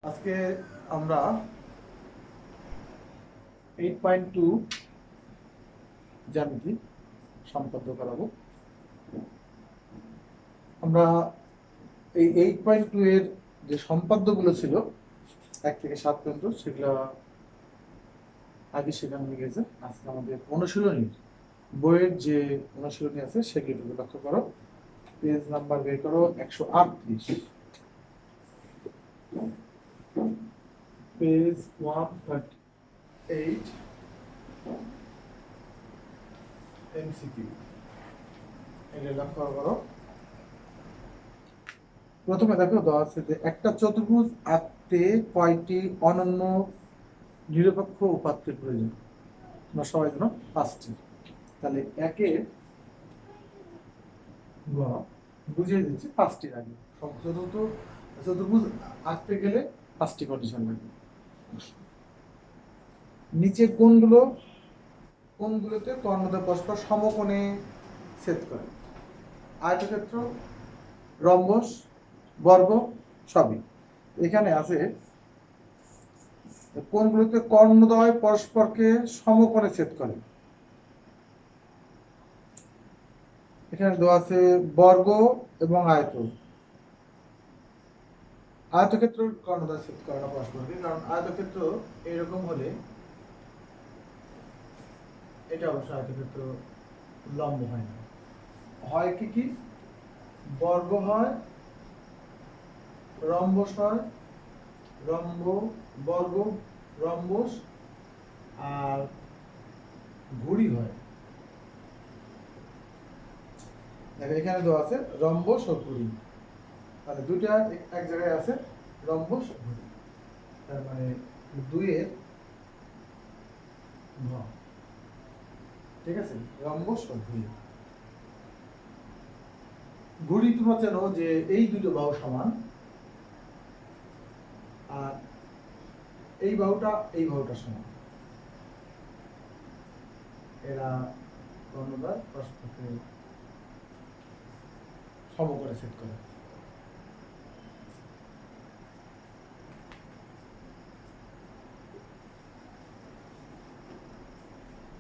আজকে আমরা 8.2 জ্যামিতি সম্পাদ্য করাবো। আমরা এই 8.2 এর যে সম্পাদ্যগুলো ছিল 1 থেকে 7 পর্যন্ত সেগুলো আগে শেখানো হয়ে গেছে। আজকে আমাদের অনুশীলনী বইয়ের যে অনুশীলনী আছে সেগুলো লক্ষ্য করো। পেজ নাম্বার বের করো 138, পেজ 138 এমসিকিউ। এটা লক্ষ্য করো। প্রথমে দেখো দেওয়া আছে যে একটা চতুর্ভুজ আঁকতে কয়টি অনন্য নিরপেক্ষ উপাত্তের প্রয়োজন? তোমরা সবাই জানো 5টি। তাহলে একের গ বুঝিয়ে দিচ্ছি 5টির আগে। চতুর্থ চতুর্ভুজ আঁকতে গেলে 5টি কন্ডিশন লাগবে। নিচে কোনগুলোতে কর্ণদ্বয় পরস্পর সমকোণে ছেদ করে? আয়তক্ষেত্র, রম্বস, বর্গ, সবই। এখানে আছে কোনগুলোতে কর্ণদ্বয় পরস্পরকে সমকোণে ছেদ করে? এখানে দেওয়া আছে বর্গ এবং আয়ত। আয়তক্ষেত্র কর্ণদ্বয় ছেদ করে না পরস্পরকে, কারণ আয়তক্ষেত্র এরকম হলে এটা অবশ্য আয়তক্ষেত্র লম্ব হয় না, হয় কি বর্গ হয়, রম্বস হয়, বর্গ, রম্বস আর ঘুড়ি হয়। দেখো এখানে দেওয়া আছে রম্বস ও ঘুড়ি, মানে দুইটা এক জায়গায় আছে, রম্বস ও ঘুড়ি। তার মানে 2 এর ঘ, ঠিক আছে, রম্বস ও ঘুড়ি। ঘুড়ি তোমরা জানো যে এই দুটো বাহু সমান, আর এই বাহুটা সমান, এরা কর্ণদ্বয় পরস্পরকে সমকোণে ছেদ করে।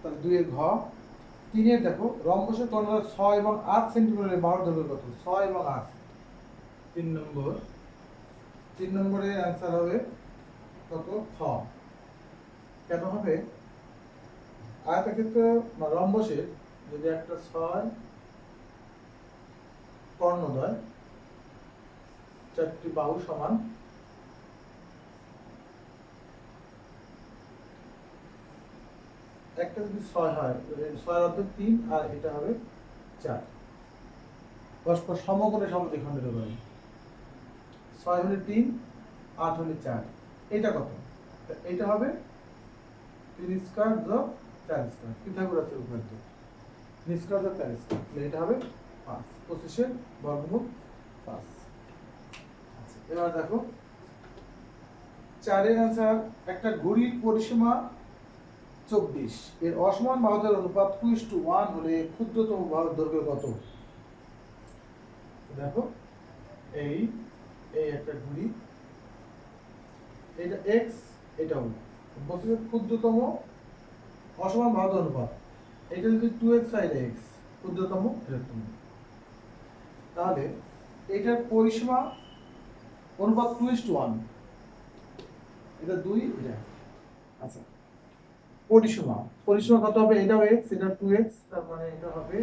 তাহলে 2 এর ঘ। 3 এর দেখো রম্বসের কর্ণদ্বয় 6 এবং 8 সেন্টিমিটারের বাহুর দৈর্ঘ্য কত? 6 এবং 8। 3 নম্বরের অ্যান্সার হবে কত? খ। কেন হবে? আয়তক্ষেত্র বা রম্বসের যদি একটা 6 কর্ণদ্বয়, 4টি বাহু সমান, একটা যদি 6 হয়, 6 অর্ধ 3 আর এটা হবে 4, পরস্পর সমকোণে সমদ্বিখণ্ডিত করে। 6 হলে 3, 8 হলে 4, এটা কত? এটা হবে 3 স্কয়ার যোগ 4 স্কয়ার, পিথাগোরাসের উপপাদ্য। 3 স্কয়ার যোগ 4 স্কয়ার, এটা হবে 5। 25 এর বর্গমূল 5। আচ্ছা, এবার দেখো 4 এর অ্যান্সার। একটা ঘড়ির পরিসীমা 24, এর অসমান বাহুদের অনুপাত 2:1 হলে ক্ষুদ্রতম বাহুর দৈর্ঘ্য কত? দেখো এই একটা ঘড়ি, এটা x, এটাও বলছে ক্ষুদ্রতম অসমান বাহুদের অনুপাত। এটা যদি 2x হয় x, ক্ষুদ্রতম বৃহত্তম, তাহলে এটার পরিসীমা অনুপাত 2:1, এটা 2, এটা। আচ্ছা, পরিসীমা কত হবে? এটাও x, এটা 2x, তার মানে এটা হবে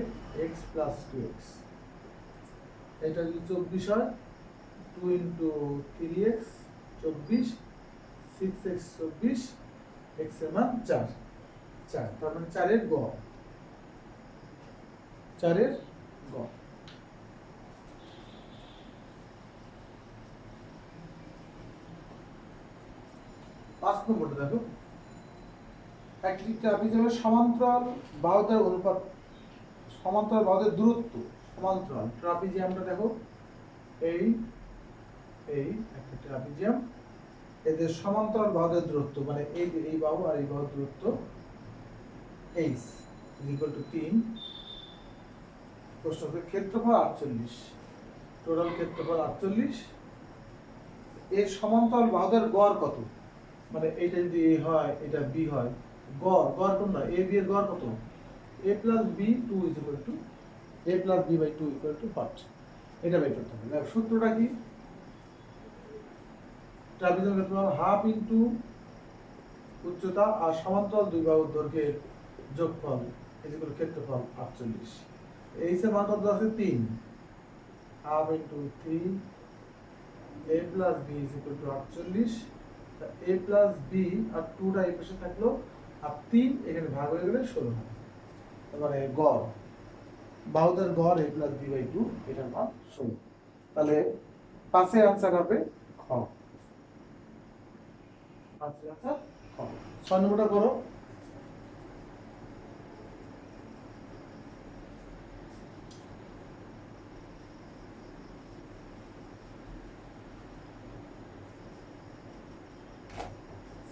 x plus 2x। এটা যদি 24 হয়, 2 into 3x 24, 6x 24, x এর মান 4, তার মানে 4 এর গ। 5 নম্বরটা দেখো, একটি ট্রাপিজিয়ামের সমান্তরাল বাহুদের অনুপাত, সমান্তরাল বাহুদের দূরত্ব, সমান্তরাল ট্রাপিজিয়ামটা দেখো, এই একটা ট্রাপিজিয়াম, এদের সমান্তরাল বাহুদের দূরত্ব, মানে এই বাহু আর এই বাহুর দূরত্ব h = 3। প্রশ্ন ক্ষেত্রফল 48, টোটাল ক্ষেত্রফল 48, এর সমান্তরাল বাহুদের গড় কত? মানে এটা যদি এ হয় এটা বি হয়, গড় গড় কোনটা? এ বি এর গড় কত? a plus b 2 is equal to a plus b by 2 equal to what? এটা বের করতে হবে। দেখো সূত্রটা কি? ট্রাপিজয়েডাল ক্ষেত্রফল হাফ ইনটু উচ্চতা আর সমান্তরাল দুই বাহুর দৈর্ঘ্যের যোগফল ইজ ইকুয়াল ক্ষেত্রফল 48। এইচ এর মান কত আছে? 3, half into 3 a plus b is equal to 48। a plus b আর 2টা এই পাশে থাকলো আর 3 এখানে ভাগ হয়ে গেলে 16 হবে। মানে গড় বাহুদের গড় a plus b by 2 এটার মান 16। তাহলে 5 এর आंसर হবে খ। 5 এর आंसर খ। 6 নম্বরটা করো।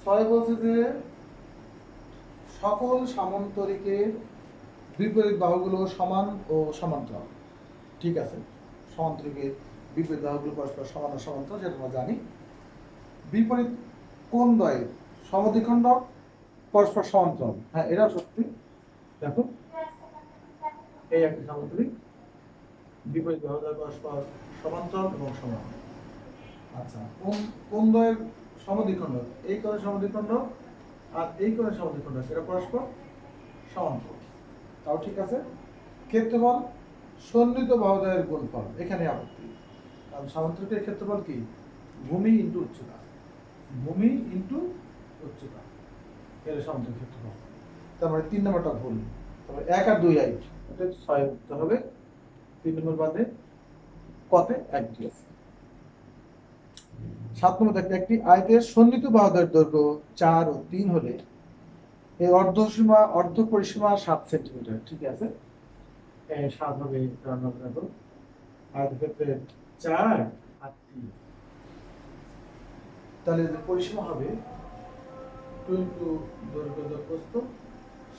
ছয় বলছে যে সকল সামান্তরিকের বিপরীত বাহুগুলো সমান ও সমান্তরাল। ঠিক আছে, সমান্তরিকের বিপরীত বাহুগুলো পরস্পর সমান ও সমান্তরাল সেটা আমরা জানি। বিপরীত কোণ দ্বয়ের সমদ্বিখণ্ডক পরস্পর সমান্তরাল, হ্যাঁ এটা সত্যি। দেখো এই একটা সামান্তরিক, বিপরীত বাহুদ্বয় পরস্পর সমান্তরাল এবং সমান। আচ্ছা, কোণ দ্বয়ের সমদ্বিখণ্ডক, এই কোণের সমদ্বিখণ্ডক আর এই কোণের সমদ্বিখণ্ডক এটা পরস্পর সমান্তরাল, তাও ঠিক আছে। ক্ষেত্রফল সন্নিহিত বাহুদ্বয়ের গুণফল, এখানে আপত্তি, কারণ সামান্তরিকের ক্ষেত্রফল কি? ভূমি ইনটু উচ্চতা, ভূমি ইনটু উচ্চতা এর সামান্তরিক ক্ষেত্রফল। তারপরে 3 নম্বরটা ভুল, তারপরে 1 আর 2 8 এটা 6 উত্তর হবে। 3 নম্বর বাদে কতে 1 2 আছে। 7 নম্বর দেখতে একটি আয়তের সন্নিহিত বাহুদ্বয়ের দৈর্ঘ্য 4 ও 3 হলে এর অর্ধ পরিসীমা 7 সেন্টিমিটার। ঠিক আছে, 7 হবে আয়তের ক্ষেত্রে 4 আর 3, তাহলে পরিসীমা হবে 2 ইনটু দৈর্ঘ্য যোগ প্রস্থ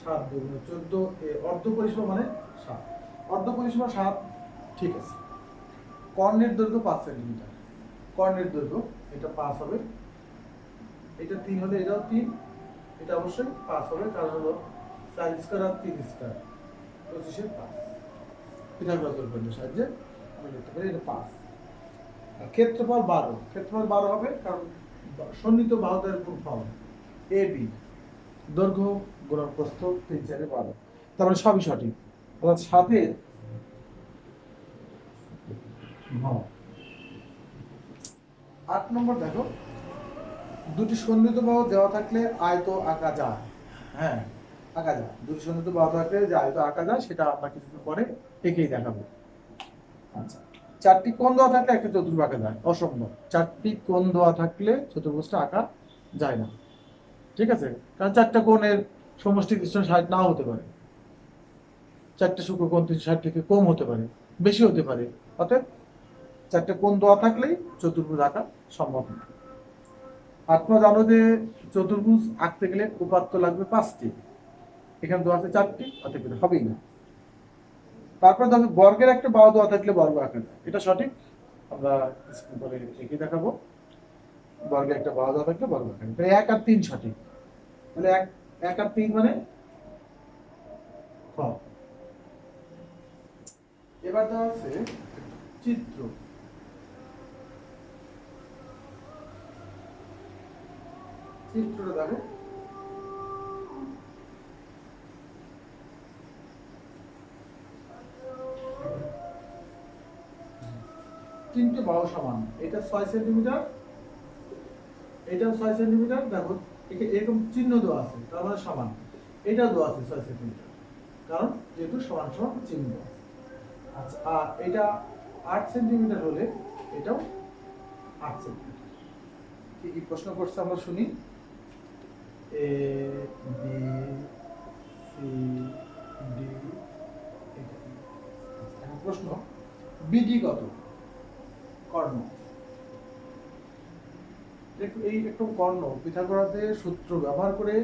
7 দুগুণ 14, এর অর্ধ পরিসীমা মানে 7, অর্ধ পরিসীমা 7। ঠিক আছে, কর্ণের দৈর্ঘ্য 5 সেন্টিমিটার, কর্ণের দৈর্ঘ্য এটা 5 হবে, এটা 3 হলে এটাও 3, এটা অবশ্যই 5 হবে, কারণ হলো 4 স্কয়ার আর 3 স্কয়ার 25 এর 5। পিথাগোরাস উপপাদ্যের সাহায্যে আমরা লিখতে পারি এটা 5। আর ক্ষেত্রফল 12, ক্ষেত্রফল 12 হবে কারণ সন্নিহিত বাহুদ্বয়ের গুণফল AB, দৈর্ঘ্য গুণন প্রস্থ 3 4 12, তারপরে সবই সঠিক। অর্থাৎ 7 এর হ। 8 নম্বর দেখো, দুটি সন্নিহিত বাহু দেওয়া থাকলে আয়ত আঁকা যায়। হ্যাঁ, আঁকা যায়, দুটি সন্নিহিত বাহু থাকলে যে আয়ত আঁকা যায় সেটা আমরা কিছুদিন পরে এঁকেই দেখাবো। আচ্ছা, 4টি কোণ দেওয়া থাকলে একটা চতুর্ভুজ আঁকা যায়, অসম্ভব। 4টি কোণ দেওয়া থাকলে চতুর্ভুজটা আঁকা যায় না। ঠিক আছে, কারণ 4টা কোণের সমষ্টি 360 নাও হতে পারে, 4টে সূক্ষ্মকোণ 360 থেকে কম হতে পারে, বেশি হতে পারে। অতএব 4টে কোণ দেওয়া থাকলেই চতুর্ভুজ আঁকা সম্ভব না। আপনারা জানো যে চতুর্ভুজ আঁকতে গেলে উপাত্ত লাগবে 5টি, এখানে দেওয়া আছে 4টি, অতএব এটা হবেই না। তারপরে দেখো বর্গের একটা বাহু দেওয়া থাকলে বর্গ আঁকা যায়, এটা সঠিক, আমরা স্ক্রিন পরে এঁকে দেখাবো। বর্গের একটা বাহু দেওয়া থাকলে বর্গ আঁকা যায়, তাহলে 1 আর 3 সঠিক, তাহলে 1 আর 3 মানে খ। এবার দেওয়া আছে চিত্র, চিত্রটা দেখো। তিনটে বাহু সমান, এটা 6 সেন্টিমিটার, এটাও 6 সেন্টিমিটার। দেখো এরকম চিহ্ন দেওয়া আছে, তার মানে সমান। এটাও দেওয়া আছে 6 সেন্টিমিটার, কারণ যেহেতু সমান সমান চিহ্ন আছে। আচ্ছা, আর এটা 8 সেন্টিমিটার হলে এটাও 8 সেন্টিমিটার। কি কি প্রশ্ন করছে আমরা শুনি। এ বি সি ডি, এখন প্রশ্ন বিডি কত? কর্ণ, এই একটু কর্ণ পিথাগোরাসের সূত্র ব্যবহার করে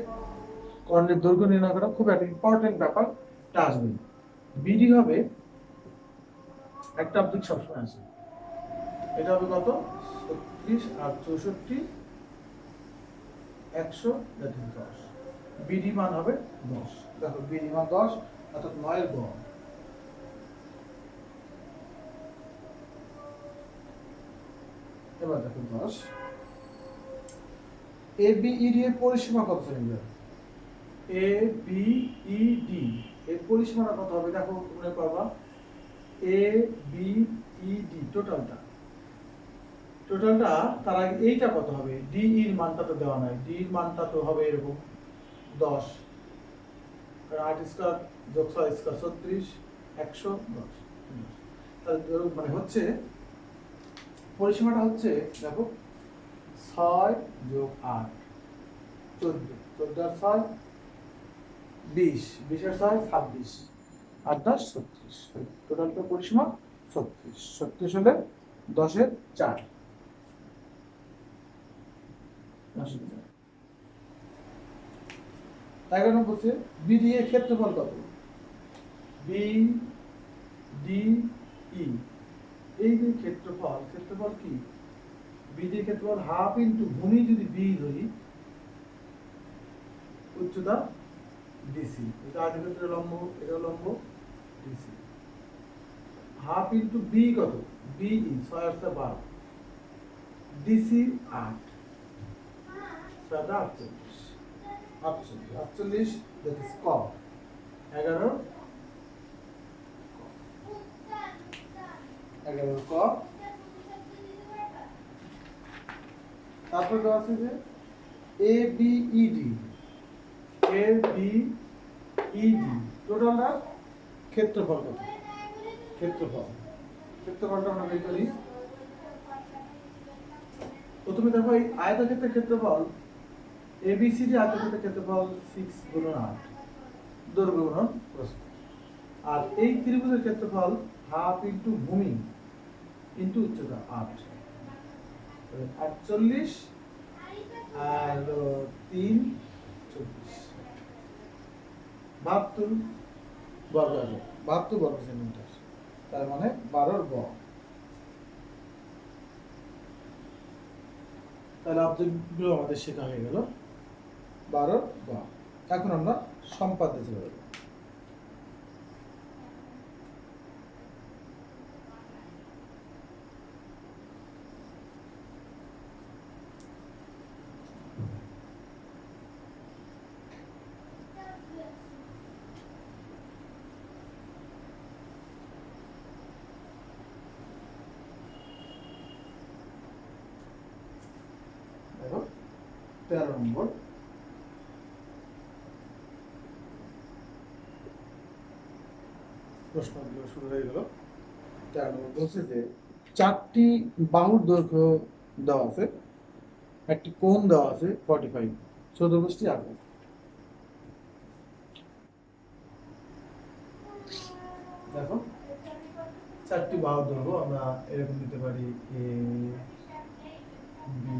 কর্ণের দৈর্ঘ্য নির্ণয় করা খুব একটা ইম্পর্টেন্ট ব্যাপার, তা আসবে। বিডি হবে একটা অবজেক্ট সবসময় আসে, এটা হবে কত? 36 আর 64 100 দ্যাট ইজ 10। বিডি মান হবে 10। দেখো বিডি মান 10 অর্থাৎ 9 এর গড়। এবার দেখো 10 এ বি ই ডি এর পরিসীমা কত centimetre? A B E D এর পরিসীমাটা কত হবে দেখো মনে করবা। এ বি ই ডি টোটালটা তার আগে এইটা কত হবে? ডি এর মানটা তো দেওয়া নাই, ডি এর মানটা তো হবে এরকম 10, কারণ 8 স্কয়ার যোগ 6 স্কয়ার 36 110। তাহলে মানে হচ্ছে পরিসীমাটা হচ্ছে দেখো 6 যোগ 8 14, 14 আর 6 20, 20 আর 6 26, 8 10 36। টোটালটা পরিসীমা 36, 36 হলে 10 এর 4। তাই কেন বলছে বিডি এর ক্ষেত্রফল কত? বি ডি ই এই যে ক্ষেত্রফল কি? বিডি এর ক্ষেত্রফল হাফ ইনটু ভূমি যদি বি ধরি, উচ্চতা ডিসি, এটা আয়তক্ষেত্রের লম্ব, এটা লম্ব ডিসি। হাফ ইনটু বি কত? বি ই 6 আর 12, ডিসি 8, 6 48, 48 দ্যাট ইজ ক 11 ক। তারপর দেওয়া আছে যে এ বি ই ডি টোটালটা ক্ষেত্রফল কত? ক্ষেত্রফলটা আমরা বের করি। প্রথমে দেখো এই আয়তক্ষেত্রের ক্ষেত্রফল এবিসিডি আয়তক্ষেত্রের ক্ষেত্রফল 6 গুণন 8 দৈর্ঘ্য গুণন প্রস্থ, আর এই ত্রিভুজের ক্ষেত্রফল হাফ ইনটু ভূমি ইনটু উচ্চতা 8, 48 আর 3 24, 72 বর্গ 72 বর্গ সেন্টিমিটার, তার মানে 12 বর্গ। তাহলে অবজেক্টগুলো আমাদের শেখা হয়ে গেল 12 বর্গ। এখন আমরা সম্পাদ্যে চলে যাব। দেখো 13 নম্বর প্রশ্নগুলো শুরু হয়ে গেল। 13 নম্বর বলছে যে 4টি বাহুর দৈর্ঘ্য দেওয়া আছে, একটি কোণ দেওয়া আছে 45, চতুর্ভুজটি আঁকো। দেখো 4টি বাহুর দৈর্ঘ্য আমরা এরকম নিতে পারি এ বি,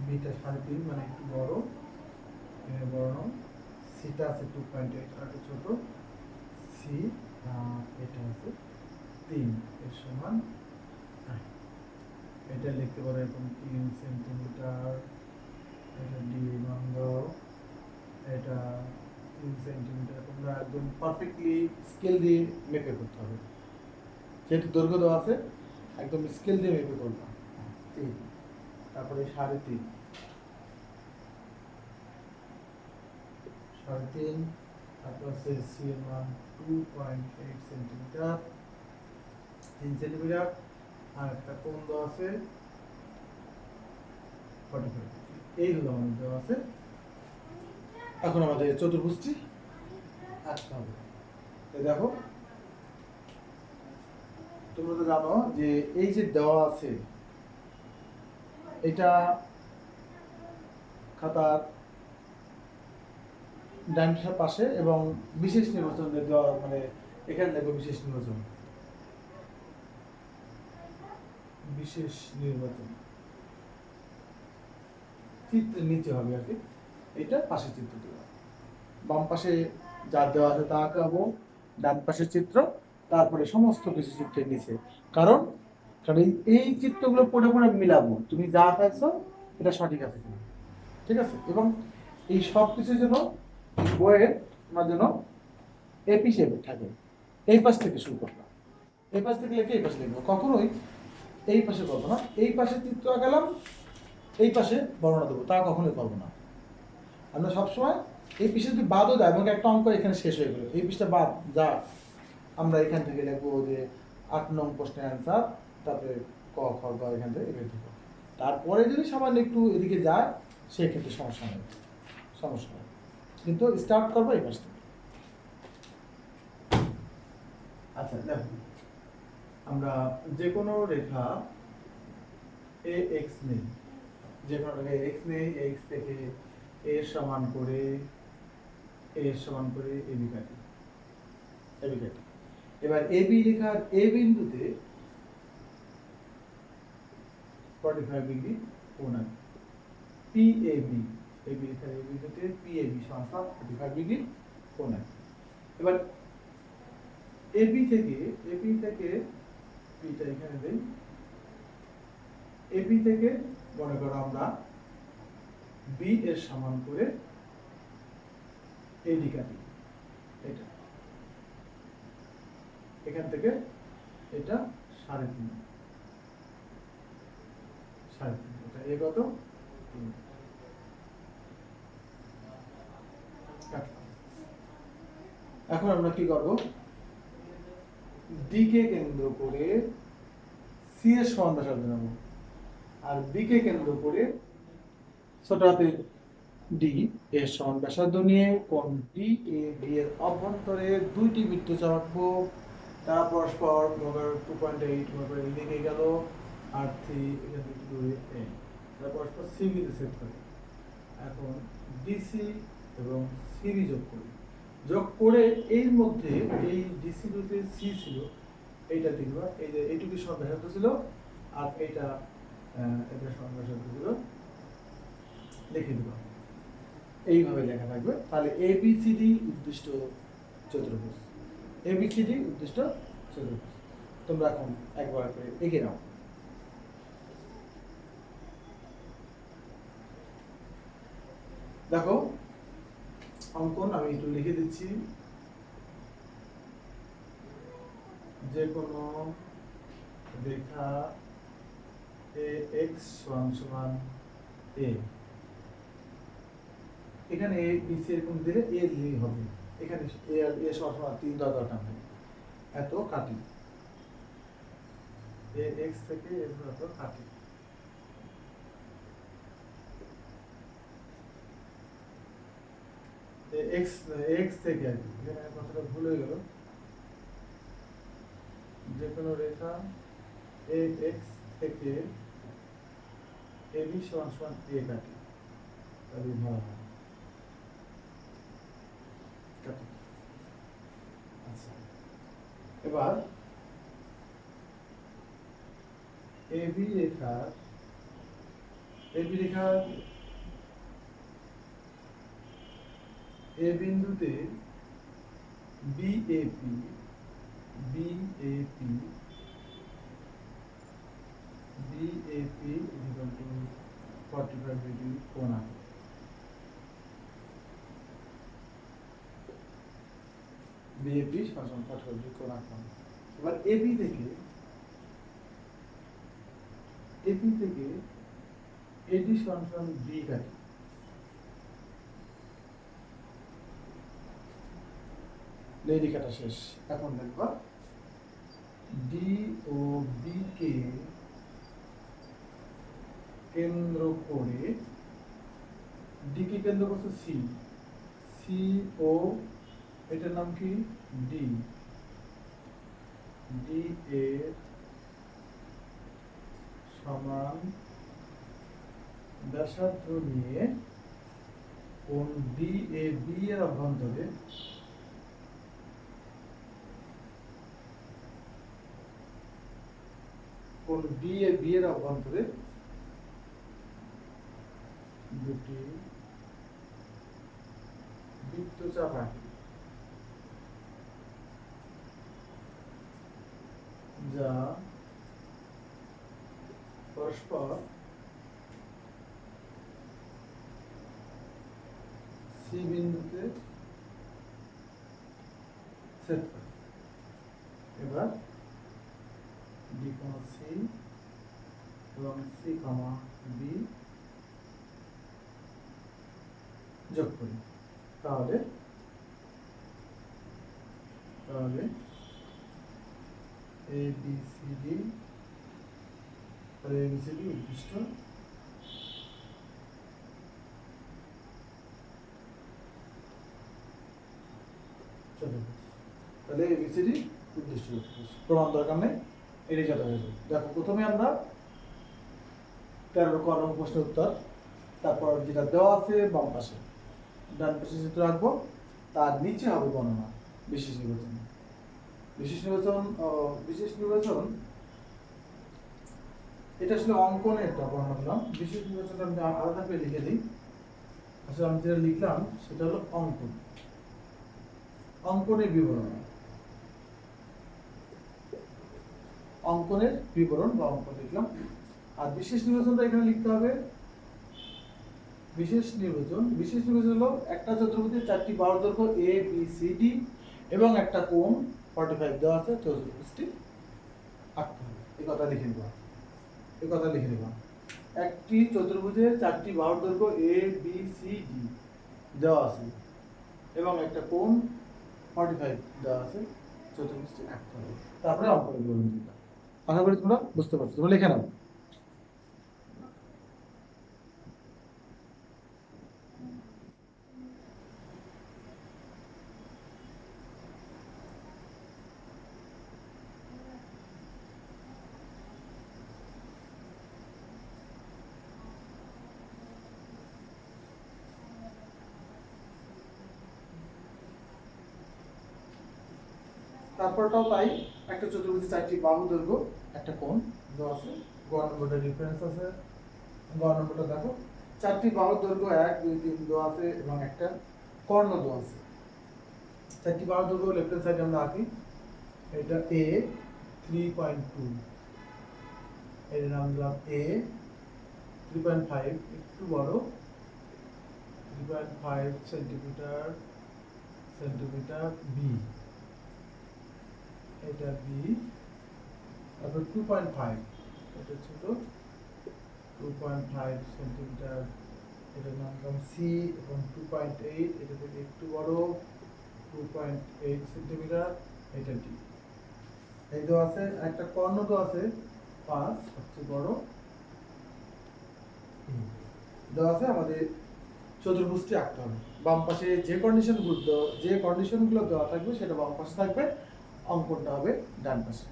বিটা 3.5 মানে একটু বড়, বড়, সিটা আছে 2.8 আর একটু ছোট, সি এটা আছে 3 এর সমান। এটা লিখতে পারো এরকম 3 সেন্টিমিটার, এটা ডি মান দাও, এটা 3 সেন্টিমিটার। তোমরা একদম পারফেক্টলি স্কেল দিয়ে মেপে করতে হবে, যেহেতু দৈর্ঘ্য দেওয়া আছে একদম স্কেল দিয়ে মেপে করবা। 3, তারপরে 3.5, 3.5, তারপর আছে সি এর মান 2.8 সেন্টিমিটার, 3 সেন্টিমিটার, আর একটা কোণ দেওয়া আছে 45। এই হলো আমাদের দেওয়া আছে। এখন আমাদের চতুর্ভুজটি আঁকতে হবে। দেখো তোমরা তো জানো যে এই যে দেওয়া আছে এটা খাতার ডান পাশে এবং বিশেষ নির্বাচন দেওয়া, মানে এখানে দেখো বিশেষ নির্বাচন চিত্রের নিচে হবে আর কি, এটা পাশে চিত্র দেওয়া। বাম পাশে যা দেওয়া আছে তা আঁকাবো, ডান পাশের চিত্র, তারপরে সমস্ত কিছু চিত্রের নিচে, কারণ কারণ এই চিত্রগুলো পড়ে পড়ে মিলাবো তুমি যা পাইছো এটা সঠিক আছে কিনা, ঠিক আছে। এবং এই সব কিছুর জন্য বইয়ের তোমার জন্য এপি শেপে থাকে। এই পাশ থেকে শুরু করলাম, এই পাশ থেকে লিখে এই পাশে লিখবো, কখনোই এই পাশে করবো না। এই পাশে চিত্র আঁকালাম, এই পাশে বর্ণনা দেবো, তা কখনোই করবো না। আমরা সবসময় এই পিসে যদি বাদও দেয় এবং একটা অঙ্ক এখানে শেষ হয়ে গেলো, এই পিসটা বাদ যা, আমরা এখান থেকে লিখবো যে 8 নং প্রশ্নের অ্যান্সার, তারপরে ক খ গ এখান থেকে এগিয়ে দেবো। তারপরে যদি সামান্য একটু এদিকে যায় সেক্ষেত্রে সমস্যা নেই, সমস্যা নেই, কিন্তু স্টার্ট করবো এই পাশ থেকে। আচ্ছা দেখো, আমরা যে কোনো রেখা এ এক্স নেই, যে কোনো রেখা এক্স নেই, এক্স থেকে এ সমান করে এবি কাটি, এবি কাটি। এবার এবি রেখার এ বিন্দুতে 45 ডিগ্রি কোণ আছে, পিএবি, এবি রেখার এ বিন্দুতে পিএবি সমান 45 ডিগ্রি কোণ আছে। এবার এবি থেকে পিটা এখানে দেই, এবি থেকে মনে করো আমরা বি এর সমান করে এডি কাটি, এটা এখান থেকে এটা 3.5, এটা এ কত, এখন আমরা কি করব, ডি কে কেন্দ্র করে সি এর সমান ব্যাসার্ধ নেব, আর বি কে কেন্দ্র করে ছোট হাতের ডি এর সমান ব্যাসার্ধ নিয়ে কোণ ডি এ বি এর অভ্যন্তরে দুইটি বৃত্ত আঁকবো, তারা পরস্পর 2.8 লিখে গেল, আর 3 এখান থেকে দূরে এ, তারা পরস্পর সিবি তে সেট করে। এখন ডিসি এবং সিবি যোগ করে এর মধ্যে এই ডিসি গুলোতে সি ছিল, এইটা দিবা, এই যে এইটুকু সমান ব্যাসার্ধ ছিল, আর এইটা এটা সমান ব্যাসার্ধ ছিল, লিখে দিবা। এইভাবে লেখা থাকবে, তাহলে এবিসিডি উদ্দিষ্ট চতুর্ভুজ, এবিসিডি উদ্দিষ্ট চতুর্ভুজ। তোমরা এখন একবার করে এঁকে নাও। দেখো অঙ্কন আমি একটু লিখে দিচ্ছি, যে কোনো রেখা এ এক্স সমান এ, এখানে এ বিসি এরকম দিলে এ দিলেই হবে, এখানে এ আর এ সমান 3 দেওয়ার দরকার নেই, এত কাটি, এ এক্স থেকে এত কাটি, এক্স থেকে আর কি, এখানে কথাটা ভুল হয়ে গেল, যে কোনো রেখা এ এক্স থেকে এ বি সমান এ কাটি, তাহলে ভালো হয়। আচ্ছা, এবার এবি রেখার এ বিন্দুতে বিএপি 45 ডিগ্রি কোণ আছে। বিএপি সমান 45 ডিগ্রি কোণ আছে। এবার এপি থেকে এডি সমান বি কাটি, লেডি কাটা শেষ। এখন দেখবা ডি ও বি কে কেন্দ্র করে, ডি কে কেন্দ্র করছে সি, সি ও এটার নাম কি ডি, ডি এর সমান ব্যাসার্ধ নিয়ে কোণ ডি এ বি এর অভ্যন্তরে কোণ ডি এ বি এর অভ্যন্তরে দুটি বৃত্তচাপ আঁকি, যা পরস্পর সি বিন্দুতে ছেদ করে। এবার ডি কমা সি এবং সি কমা বি যোগ করি, তাহলে এ বি সি ডি উদ্দিষ্ট চতুর্ভুজ। তাহলে এবিসিডি উদ্দিষ্ট চতুর্ভুজ, প্রমাণ দরকার নেই, এটাই যথা হয়ে যাবে। দেখো প্রথমে আমরা 13 ক নম্বর প্রশ্নের উত্তর, তারপর যেটা দেওয়া আছে বাম পাশে ডান পাশে চিত্র রাখবো, তার নিচে হবে বর্ণনা বিশেষ নির্বাচন। বিশেষ নির্বাচন এটা আসলে অঙ্কনের একটা বর্ণনা দিলাম। বিশেষ নির্বাচন আমি আলাদা করে লিখে দিই। আসলে আমি যেটা লিখলাম সেটা হলো অঙ্কনের বিবরণ বা অঙ্কন লিখলাম। আর বিশেষ নির্বাচনটা এখানে লিখতে হবে বিশেষ নির্বাচন হলো একটা চতুর্ভুজের 4টি বাহুর দৈর্ঘ্য এ বি সি ডি এবং একটা কোণ 45 দেওয়া আছে, চতুর্ভুজটি আঁকতে হবে। এই কথা লিখে নেবা। একটি চতুর্ভুজের 4টি বাহুর দৈর্ঘ্য এ বি সি ডি দেওয়া আছে এবং একটা কোণ 45 দেওয়া আছে, চতুর্ভুজটি আঁকতে হবে। তারপরে অঙ্কন বিবরণ দিবা। আশা করি তোমরা বুঝতে পারছো। তোমরা লিখে নাও। তারপরটাও তাই, একটা চতুর্ভুজে 4টি বাহু দৈর্ঘ্য একটা কোণ দেওয়া আছে, গ নম্বরটা রেফারেন্স আছে। গ নম্বরটা দেখো 4টি বাহুর দৈর্ঘ্য 1 2 3 দেওয়া আছে এবং একটা কর্ণ দেওয়া আছে। 4টি বাহুর দৈর্ঘ্য লেফট হ্যান্ড সাইডে আমরা আঁকি। এটা এ 3.2, এর নাম দিলাম এ। 3.5 একটু বড়, 3.5 সেন্টিমিটার বি, এটা বি। তারপর 2.5 এটা ছোট, 2.5 সেন্টিমিটার, এটার নাম দিলাম সি। এবং 2.8 এটা থেকে একটু বড়, 2.8 সেন্টিমিটার, এটা ডি। এই তো আছে একটা কর্ণ তো আছে 5, সবচেয়ে বড় দেওয়া আছে। আমাদের চতুর্ভুজটি আঁকতে হবে। বাম পাশে যে কন্ডিশনগুলো দেওয়া থাকবে সেটা বাম পাশে থাকবে, অঙ্কনটা হবে ডান পাশে।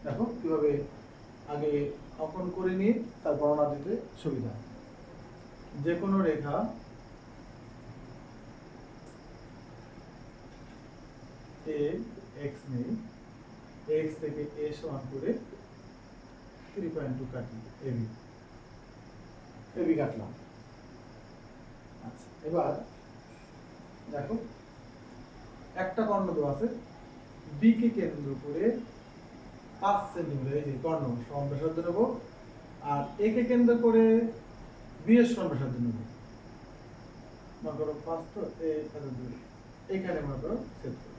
দেখো কিভাবে আগে অঙ্কন করে নিয়ে তার বর্ণনা দিতে সুবিধা। যে কোনো রেখা এ এক্স নেই, এক্স থেকে এ সমান করে 3.2 কাটি, এবি কাটলাম। আচ্ছা, এবার দেখো একটা কর্ণ দেওয়া আছে, বি কে কেন্দ্র করে 5 সেন্টিমিটার, এই যে কর্ণ সমান ব্যাসার্ধ নেব, আর এ কে কেন্দ্র করে বি এর সমান ব্যাসার্ধ নেব। মনে করো 5 তো এখানে মনে করো সেট করব।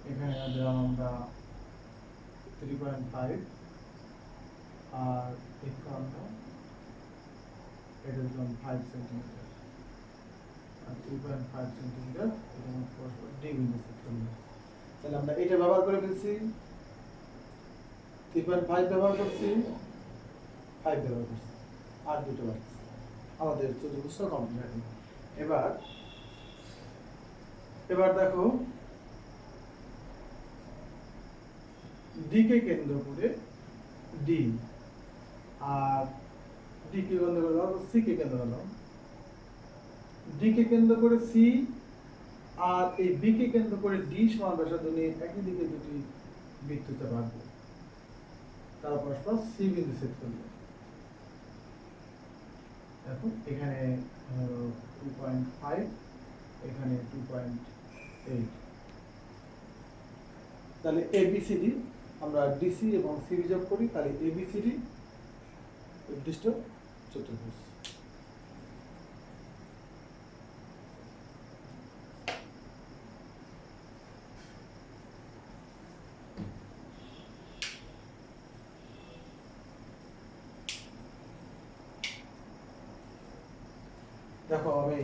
এখানে দিলাম আমরা 3.5 আর এই কর্ণ এটা দিলাম 5 সেন্টিমিটার আর 3.5 সেন্টিমিটার, এটা পরস্পর ডি বিন্দু সেট করব। তাহলে আমরা এটা ব্যবহার করে ফেলছি, 3.5 ব্যবহার করছি, 5 ব্যবহার করছি, আর দুটো বাকি। আমাদের চতুর্ভুজটা কমপ্লিট। এবার দেখো ডি কে কেন্দ্র করে ডি, আর ডি কে কেন্দ্র করে সি কে কেন্দ্র করলাম, ডি কে কেন্দ্র করে সি আর এই বি কে কেন্দ্র করে ডি সমান ব্যাসার্ধ নিয়ে একই দিকে দুটি বৃত্ত চাপাবো, তারা পরস্পর সি বিন্দু ছেদ করবে। দেখো এখানে 2.5, এখানে 2.8। তাহলে এবিসিডি আমরা ডিসি এবং সিবি যোগ করি, তাহলে এবিসিডি নির্দিষ্ট চতুর্ভুজ। দেখো আমি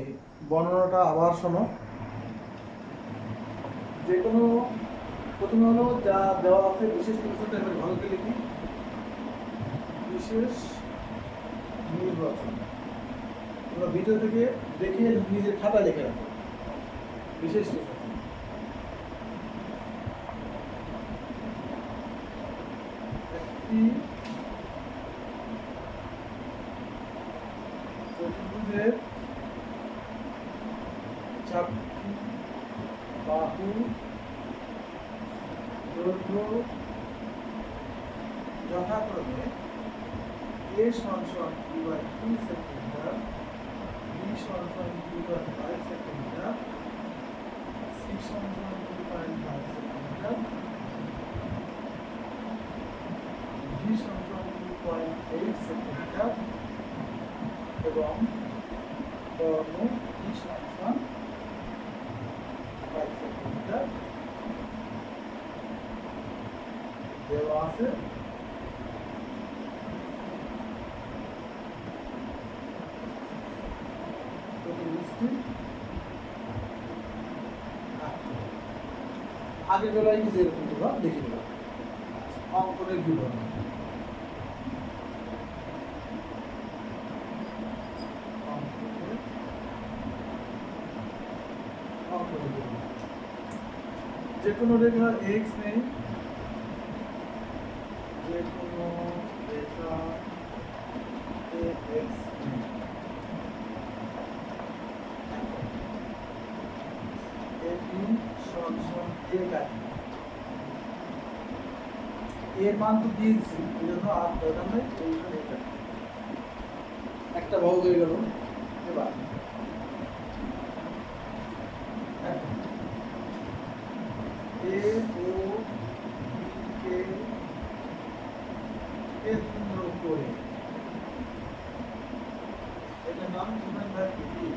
বর্ণনাটা আবার শোনো। যে কোনো প্রথমে হলো যা দেওয়া আছে বিশেষ নির্বাচনটা এবার ভালো করে লিখি, বিশেষ নির্বাচন। তোমরা ভিডিও থেকে দেখে নিজের খাতা লিখে রাখো বিশেষ নির্বাচন। একটি চতুর্ভুজের চারটি বাহু দৈর্ঘ্য যথাক্রমে a সমান 2/2 সেন্টিমিটার, b সমান 2/5 সেন্টিমিটার, c সমান 2.5 সেন্টিমিটার, d সমান 2.8 সেন্টিমিটার এবং বর্গ d সমান 5 সেন্টিমিটার দেওয়া আছে। আগের বেলায় যেরকম তোমরা দেখে নিলাম অঙ্কনের বিবরণ। যে কোনো রেখা এক্স নেই, যে কোনো রেখা এক্স নেই, এর মান তো দিয়েছি, এই জন্য আর দরকার নেই, একটা বাহু হয়ে গেল। এবার এ ও কে কেন্দ্র করে এটার নাম হিউম্যান ভ্যালু কি?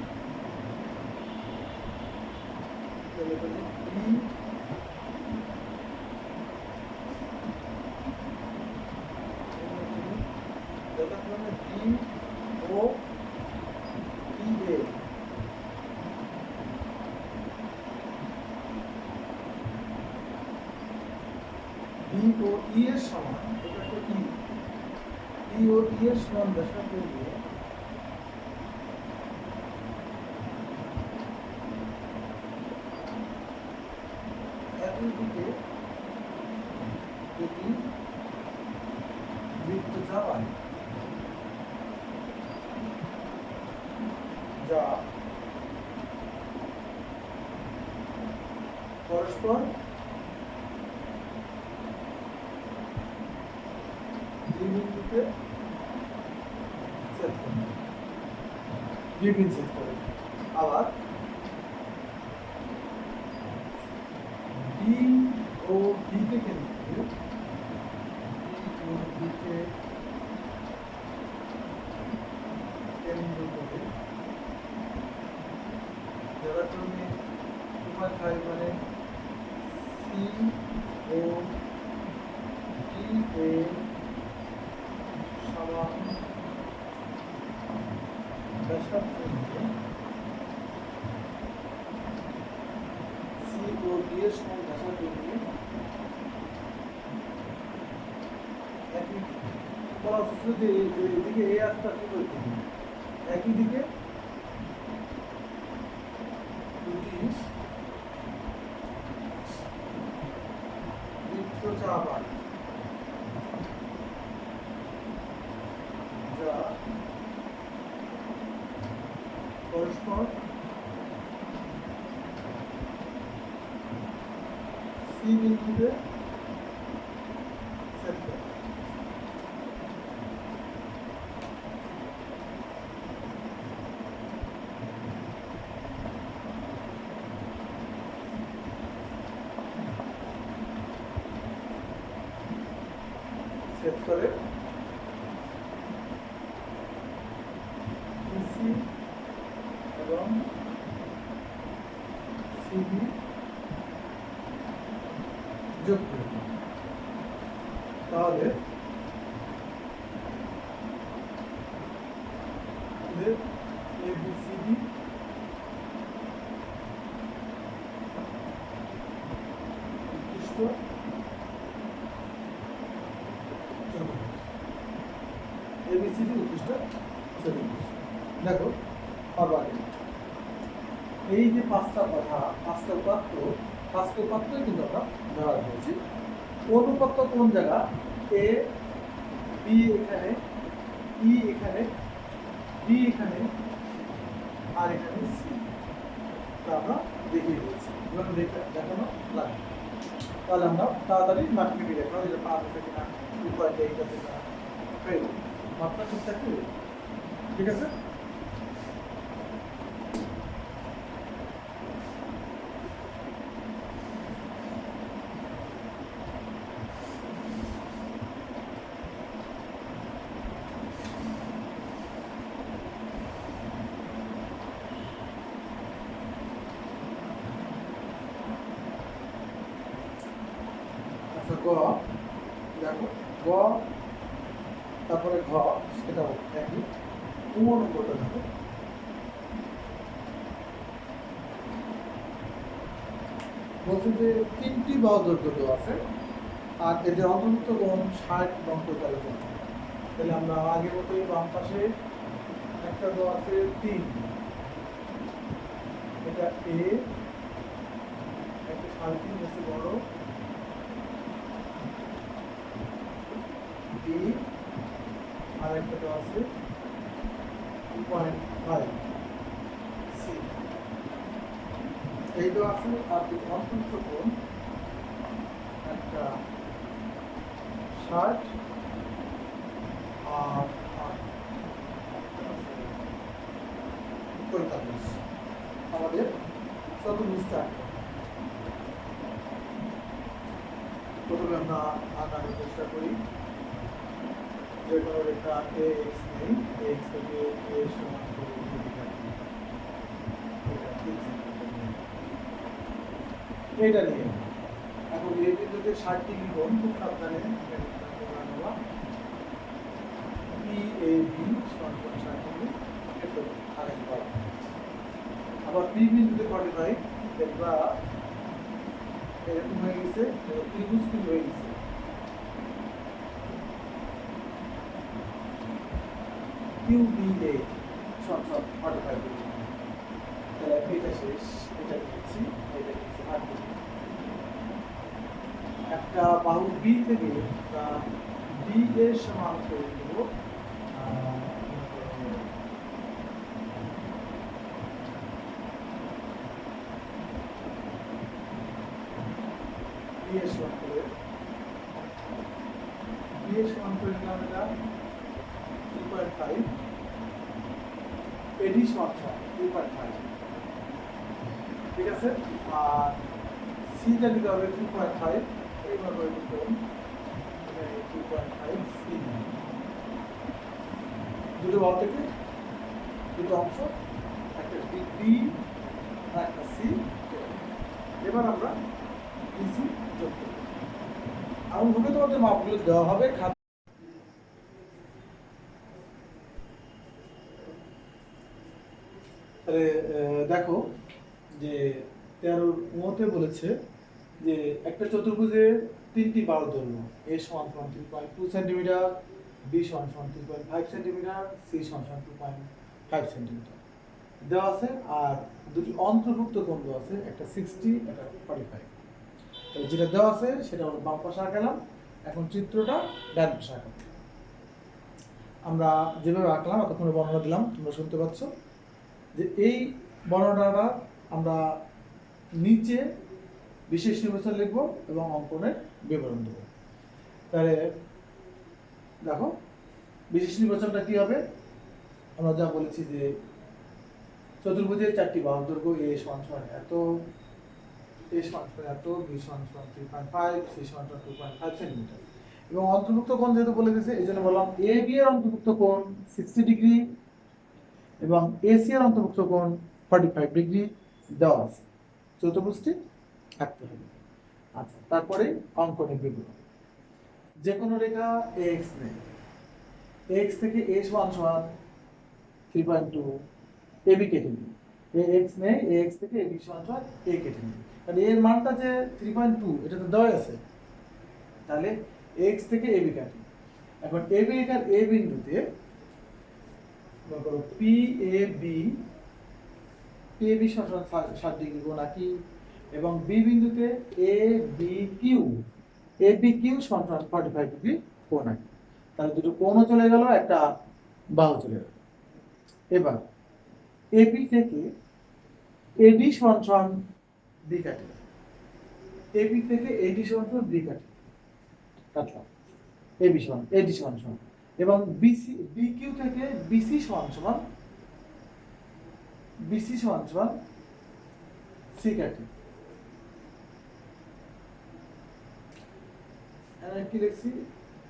যথাক্রমে B O E A B ও ই এর সমান, এটাকে ই ও ই এর সমান ব্যাসার্ধ দিয়ে একই দিকে যদি বৃত্ত চালায় যা পরস্পর বিন্দুতে ছেদ করে, বিপিন ছেদ করে। আবার বি ও বি কে কেন্দ্র করে, বি ও বি কে কেন্দ্র করে যথাক্রমে 2.5 মানে সি ও ডি এ সমান ব্যাসার্ধ দিয়ে সি ও ডি এর সমান ব্যাসার্ধ দিয়ে একই বলা হচ্ছে যে এদিকে এই আস্তা কি করতে হবে, একই দিকে দুটি বৃত্ত চাপা যা পরস্পর সি বিন্দুতে ছেদ করে। স্তরে বিসি এবং সিবি যোগ করে দিই। তাহলে ABCD উৎকৃষ্ট চতুর্ভুজ। ABCD উৎকৃষ্ট চতুর্ভুজ। দেখো আবার এই যে পাঁচটা উপাত্তই কিন্তু আমরা ব্যবহার করেছি। অনুপাত্য কোন জায়গা? এ, বি এখানে, ই এখানে, ডি এখানে, আর এখানে সি। তা আমরা দেখিয়ে দিয়েছি, এবার দেখানো লাগবে। তাহলে আমরা তাড়াতাড়ি মাপকাঠি দেখলাম, এটা 5 আছে কিনা, 2.8 আছে কিনা, মাপটা ঠিকঠাক ঠিক আছে। গ দেখো, গ তারপরে ঘ, সেটাও একই। নম্বরটা দেখো, বলছে যে 3টি বাহু দৈর্ঘ্য আছে আর এদের অন্তর্ভুক্ত কোণ 60 এবং 45। তাহলে আমরা আগের মতোই বাম পাশে একটা দেওয়া আছে 3, এটা এ, একটা 3.5 বেশি বড়, বি, আর একটা দেওয়া আছে 2.5 সি। এই দেওয়া আছে আর অন্তর্ভুক্ত কোণ একটা 60 আর 45। আমাদের চতুর্ভুজটা প্রথমে আমরা আঁকানোর চেষ্টা করি। যে কোনো রেখা AX নেই, AX থেকে A সমান করে এটা নিয়ে এখন এই বিন্দুতে 60 ডিগ্রি কোণ, খুব সাবধানে PAB সমান 60 ডিগ্রি এটা আরেক করা। আবার B বিন্দুতে 45 দেখবা এরকম হয়ে গেছে, ত্রিভুজ কিন্তু হয়ে গেছে। QBA সমান 45 ডিগ্রি। তাহলে এটা শেষ, এটা নিচ্ছি, এটা নিচ্ছি 8 ডিগ্রি। একটা বাহু B থেকে ডি এর সমান করে দেব বি এর সমান করে দিলাম এটা 2.5, এডি সমান 2.5, ঠিক আছে। আর সিটা দিতে হবে 2.5, এইভাবে লিখুন 2.5 সি। দুটো বাহু থেকে দুটো অংশ, একটা ডি আর একটা সি। এবার আমরা ডিসি যোগ করব। এমনভাবে তোমাদের মাপগুলো দেওয়া হবে। দেখো যে 13 মতে বলেছে যে একটা চতুর্ভুজের 3টি বাহু দৈর্ঘ্য, A সমান 3.2 সেন্টিমিটার, B সমান 3.5 সেন্টিমিটার, C সমান 2.5 সেন্টিমিটার দেওয়া আছে। আর দুটি অন্তর্ভুক্ত কোণ দেওয়া আছে, একটা 60, একটা 45। তো যেটা দেওয়া আছে সেটা আমরা বাম পাশে আঁকালাম। এখন চিত্রটা ডান পাশে আঁকালাম। আমরা যেভাবে আঁকলাম এতক্ষণ বর্ণনা দিলাম, তোমরা শুনতে পাচ্ছ যে এই বর্ণনাটা আমরা নিচে বিশেষ নির্বাচন লিখব এবং অঙ্কনের বিবরণ দেব। তাহলে দেখো বিশেষ নির্বাচনটা কি হবে? আমরা যা বলেছি যে চতুর্ভুজের 4টি বাহু দৈর্ঘ্য A সমান এত, A সমান এত, B সমান 3.5, C সমান 2.5 সেন্টিমিটার। এবং অন্তর্ভুক্ত কোণ যেহেতু বলে দিয়েছে এই জন্য বললাম এ বি এর অন্তর্ভুক্ত কোণ 60 ডিগ্রি এবং এসি এর অন্তর্ভুক্ত কোণ 45 ডিগ্রি দেওয়া আছে। চতুর্ভুজটি আঁকতে হবে। আচ্ছা, তারপরে অঙ্কনের বিবরণ। যে কোনো রেখা এক্স নেই, এক্স থেকে এ সমান সমান 3.2 এবি কেটে নিই। এক্স নেই, এক্স থেকে এবি সমান সমান এ কেটে নিই। তাহলে এর মানটা যে 3.2 এটা তো দেওয়া আছে, তাহলে এক্স থেকে এবি কাটি। এখন এবি রেখার এ বিন্দুতে P A B, P A B সমান 60 ডিগ্রি কোণ আঁকি এবং বি বিন্দুতে A B Q, A B Q সমান 45 ডিগ্রি কোণ আঁকি। তাহলে দুটো কোণও চলে গেল, একটা বাহু চলে গেল। এবার এবি থেকে এডি সমান বি কাটি, এবি থেকে এডি সমান বি কাটি, কাটলাম এবি সমান এডি সমান এবং বিসি বি কিউ থেকে বিসি সমান বিসি সমান সি কাটি। কি লিখছি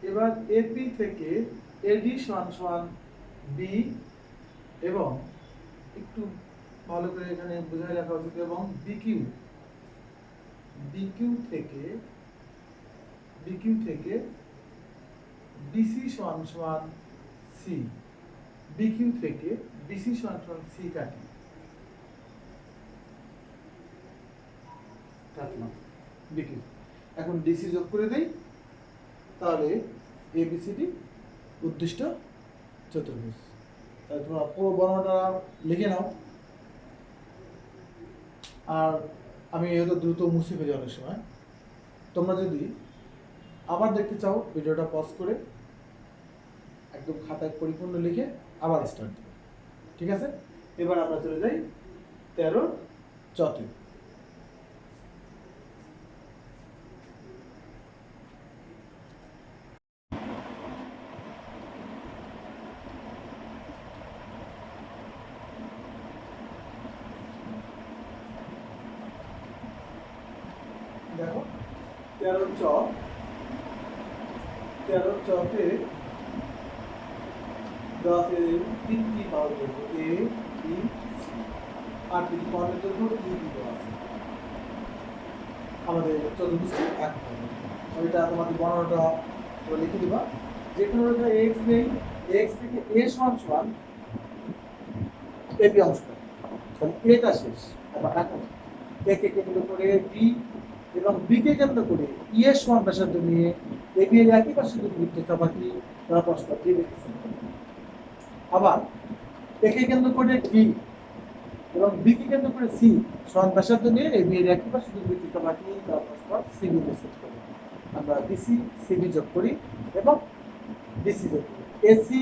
এবার এপি থেকে এডি সমান বি এবং একটু ভালো করে এখানে বোঝায় রাখা উচিত এবং বিকিউ থেকে বিসি সমান সি, বিকিউ থেকে বিসি সমান সি কাটি, কাটলাম বিকিউ। এখন ডিসি যোগ করে দেই, তাহলে এবিসিডি উদ্দিষ্ট চতুর্ভুজ। তাহলে তোমরা পুরো বর্ণনাটা লিখে নাও। আর আমি হয়তো দ্রুত মুছে ফেলি অনেক সময়, তোমরা যদি আবার দেখতে চাও ভিডিওটা পজ করে একদম খাতায় পরিপূর্ণ লিখে আবার স্টার্ট দিবে। ঠিক আছে, এবার আমরা চলে যাই 13 চতে। দেখো 13 চতে তিনটি পাওয়ার দৈর্ঘ্য এ বি সি, আর তিনটি পাওয়ার দৈর্ঘ্য ই বি দেওয়া আছে। আমাদের চতুর্ভুজটি এক হবে। ওইটা তোমাদের বর্ণনাটা লিখে দিবা। যে কোনো রেখা এক্স নেই, এক্স থেকে এ সমান এবি অংশটা, তাহলে এটা শেষ। আবার এখন এ কে কেন্দ্র করে বি এবং বি কে কেন্দ্র করে ই এর সমান ব্যাসার্ধ নিয়ে এবি এর একই পাশে দুটি বৃত্ত চাপাতি তারা পরস্পর দিয়ে রেখেছে। আবার একে কেন্দ্র করে ডি এবং বি কে কেন্দ্র করে সি সমান ব্যাসার্ধ নিয়ে এবি এর একই পাশে দুটি বৃত্ত চাপাতি তারা পরস্পর সিবি তে সেট করি। আমরা বিসি সিবি যোগ করি এবং ডিসি যোগ করি, এসি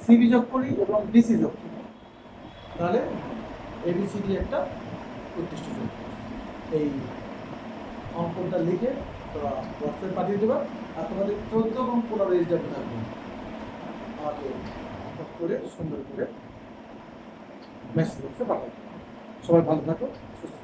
সিবি যোগ করি এবং ডিসি যোগ করি, তাহলে এবিসিডি একটা উদ্দিষ্ট চতুর্ভুজ। এই অঙ্কনটা লিখে তোমরা হোয়াটসঅ্যাপে পাঠিয়ে দেবা। আর তোমাদের 14 এবং 15 রেজিস্টার থাকবে, আমাকে করে সুন্দর করে মেসেজ বক্সে পাঠাবে। সবাই ভালো থাকো, সুস্থ